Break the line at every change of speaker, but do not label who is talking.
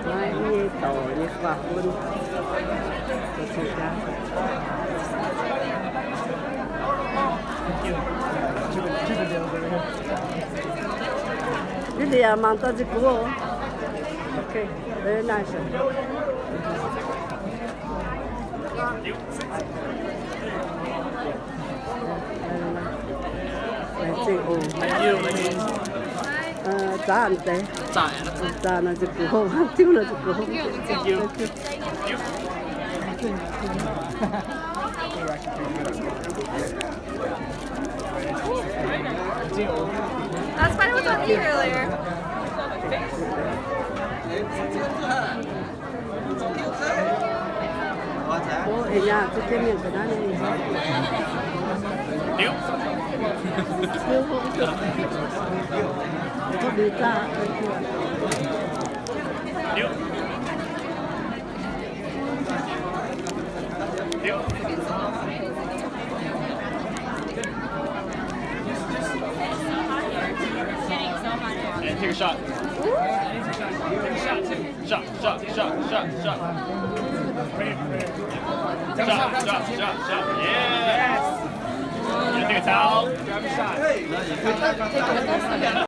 Mai đi tàu đi qua quân Really, amount of the cool. Okay, very nice.
Thank you.
Giá ăn tế. Giá là chỉ củ hồng, tiêu là chỉ củ hồng.
Thank you.
That's why I was on you earlier.
Ở nhà tôi kiếm miệng cái đó này.
Điếu.
Điếu không được. Có bị ta.
Điếu. Điếu. And take a shot. Shot. Shot. Yeah. You take a towel. Grab a shot.